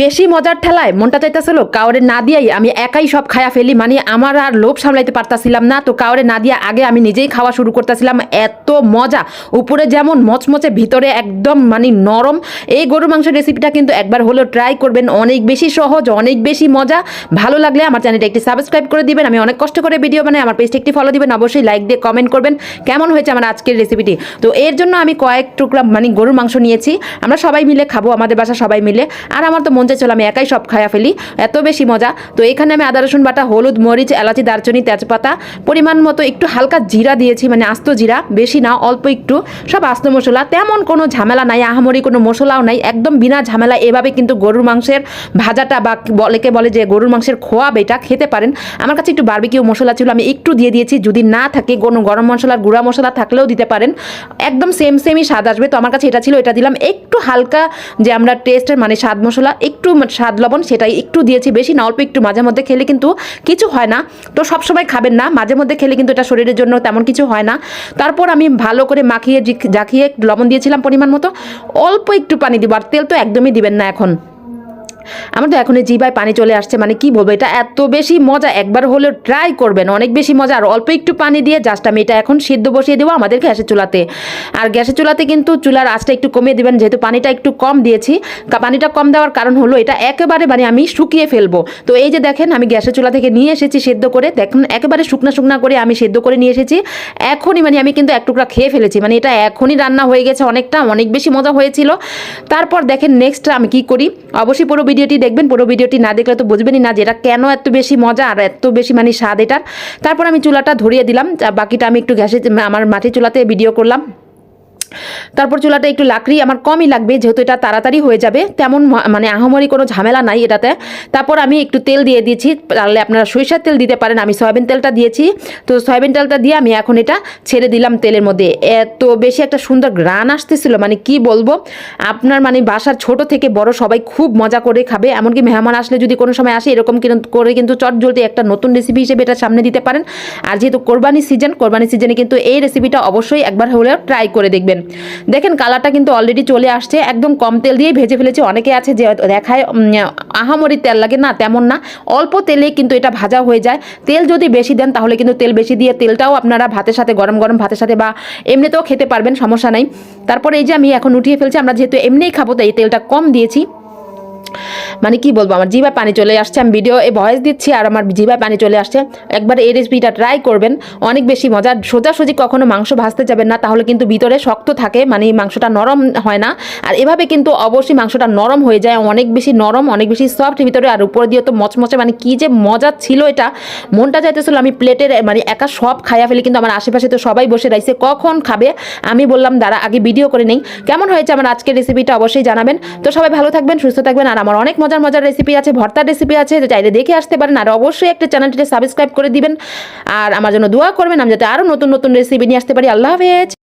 বেশি মজার ঠেলায় মনটা চাইতেছিল কাউরে না দিয়াই আমি একাই সব খায়া ফেলি, মানে আমার আর লোভ সামলাইতে পারতাছিলাম না। তো কাউরে না দিয়া আগে আমি নিজেই খাওয়া শুরু করতেছিলাম। এত মজা, উপরে যেমন মচমচে ভিতরে একদম মানে নরম। এই গরুর মাংসের রেসিপিটা কিন্তু একবার হলেও ট্রাই করবেন, অনেক বেশি সহজ, অনেক বেশি মজা। ভালো লাগলে আমার চ্যানেলটা একটি সাবস্ক্রাইব করে দিবেন। আমি অনেক কষ্ট করে ভিডিও বানাই, আমার পেজটা একটি ফলো দিবেন, অবশ্যই লাইক দিয়ে কমেন্ট করবেন কেমন হয়েছে আমার আজকের রেসিপিটি। তো এর জন্য আমি কয়েক টুকরা মানে গরুর মাংস নিয়েছি, আমরা সবাই মিলে খাবো, আমাদের বাসা সবাই মিলে। আর আমার তো মন চাইছিল আমি একাই সব খায়া ফেলি, এত বেশি মজা। তো এখানে আমি আদা রসুন বাটা, হলুদ, মরিচ, এলাচি, দারচিনি, তেজপাতা, পরিমাণ মতো একটু হালকা জিরা দিয়েছি, মানে আস্ত জিরা, বেশি না, অল্প একটু, সব আস্ত মশলা। তেমন কোনো ঝামেলা নাই, আহামরি কোনো মশলাও নাই, একদম বিনা ঝামেলা। এভাবে কিন্তু গরুর মাংসের ভাজাটা বা বলে যে গরুর মাংসের খোয়াব, এটা খেতে পারেন। আমার কাছে একটু বারবিকিউ মশলা ছিল, আমি একটু দিয়ে দিয়েছি। যদি না থাকে কোনো গরম মশলার গুঁড়া মশলা থাকলেও দিতে পারেন, একদম সেমই স্বাদ আসবে। তো আমার কাছে এটা ছিল, এটা দিলাম। একটু হালকা যে আমরা টেস্টের মানে স্বাদ মশলা, একটু স্বাদ লবণ, সেটাই একটু দিয়েছি, বেশি না, অল্প একটু। মাঝে মধ্যে খেলে কিন্তু কিছু হয় না, তো সবসময় খাবেন না, মাঝে মধ্যে খেলে কিন্তু এটা শরীরের জন্য তেমন কিছু হয় না। তারপর আমি ভালো করে মাখিয়ে জাকিয়ে লবণ দিয়েছিলাম পরিমাণ মতো, অল্প একটু পানি দিব। আর তেল তো একদমই দিবেন না। এখন আমার তো এখনই জিভায় পানি চলে আসছে, মানে কি বলবো, এটা এত বেশি মজা, একবার হলেও ট্রাই করবেন, অনেক বেশি মজা। আর অল্প একটু পানি দিয়ে জাস্ট আমি এটা এখন সিদ্ধ বসিয়ে দেবো আমাদের গ্যাসের চুলাতে। আর গ্যাসের চুলাতে কিন্তু চুলার আঁচটা একটু কমিয়ে দেবেন, যেহেতু পানিটা একটু কম দিয়েছি। পানিটা কম দেওয়ার কারণ হলো এটা একেবারে মানে আমি শুকিয়ে ফেলবো। তো এই যে দেখেন, আমি গ্যাসের চুলা থেকে নিয়ে এসেছি সেদ্ধ করে, দেখুন একেবারে শুকনা করে আমি সেদ্ধ করে নিয়ে এসেছি। এখনই মানে আমি কিন্তু এক টুকরা খেয়ে ফেলেছি, মানে এটা এখনই রান্না হয়ে গেছে, অনেক বেশি মজা হয়েছিল। তারপর দেখেন নেক্সট আমি কি করি, অবশ্যই পুরো ভিডিওটি দেখবেন। পুরো ভিডিওটি না দেখলে তো বুঝবেনই না যে এটা কেন এত বেশি মজা আর এত বেশি মানে স্বাদ এটার। তারপর আমি চুলাটা ধরিয়ে দিলাম, বাকিটা আমি একটু গ্যাসে আমার মাটির চুলাতে ভিডিও করলাম। তারপর চুলাটা একটু লাকড়ি আমার কমই লাগবে, যেহেতু এটা তাড়াতাড়ি হয়ে যাবে, তেমন মানে আহামরি কোনো ঝামেলা নাই এটাতে। তারপর আমি একটু তেল দিয়ে দিয়েছি, তাহলে আপনারা সরিষার তেল দিতে পারেন, আমি সয়াবিন তেলটা দিয়েছি। তো সয়াবিন তেলটা দিয়ে আমি এখন এটা ছেড়ে দিলাম তেলের মধ্যে। এত বেশি একটা সুন্দর গ্রান আসতেছিল, মানে কি বলবো, আপনার মানে বাসার ছোট থেকে বড় সবাই খুব মজা করে খাবে। এমনকি মেহমান আসলে যদি কোনো সময় আসে, এরকম করে কিন্তু চটজলদি একটা নতুন রেসিপি হিসেবে এটা সামনে দিতে পারেন। আর যেহেতু কোরবানি সিজনে কিন্তু এই রেসিপিটা অবশ্যই একবার হলেও ট্রাই করে দেখবেন। দেখেন কালারটা কিন্তু অলরেডি চলে আসছে, একদম কম তেল দিয়েই ভেজে ফেলেছি। অনেকে আছে যে দেখায় আহামরি তেল লাগে, না তেমন না, অল্প তেলেই কিন্তু এটা ভাজা হয়ে যায়। তেল যদি বেশি দেন তাহলে কিন্তু তেল বেশি দিয়ে তেলটাও আপনারা ভাতের সাথে, গরম ভাতের সাথে বা এমনিতেও খেতে পারবেন, সমস্যা নাই। তারপর এই যে আমি এখন উঠিয়ে ফেলছি, আমরা যেহেতু এমনিই খাবো তাই তেলটা কম দিয়েছি। মানে কি বলবো, আমার জিভায় পানি চলে আসছে, আমি ভিডিও ভয়েস দিচ্ছি আর আমার জিভায় পানি চলে আসছে। একবার এই রেসিপিটা ট্রাই করবেন, অনেক বেশি মজা। সোজাসুজি কখনো মাংস ভাজতে যাবেন না, তাহলে কিন্তু ভিতরে শক্ত থাকে, মানে মাংসটা নরম হয় না। আর এভাবে কিন্তু অবশ্যই মাংসটা নরম হয়ে যায়, অনেক বেশি নরম, অনেক বেশি সফট ভিতরে। আর উপরে দিয়ে তো মচমচে, মানে কি যে মজা ছিল এটা, মনটা চাইতেছিল আমি প্লেটের মানে একা সব খাইয়া ফেলি। কিন্তু আমার আশেপাশে তো সবাই বসে রয়েছে, কখন খাবে। আমি বললাম দাঁড়া আগে ভিডিও করে নেই। কেমন হয়েছে আমার আজকের রেসিপিটা অবশ্যই জানাবেন। তো সবাই ভালো থাকবেন, সুস্থ থাকবেন। আর আমার অনেক মজার রেসিপি আছে, ভর্তার রেসিপি আছে, চাইলে দেখে আসতে পারেন। আর অবশ্যই একটা চ্যানেলটিতে সাবস্ক্রাইব করে দিবেন আর আমার জন্য দোয়া করবেন, আমি যাতে আরও নতুন রেসিপি নিয়ে আসতে পারি। আল্লাহ হাফেজ।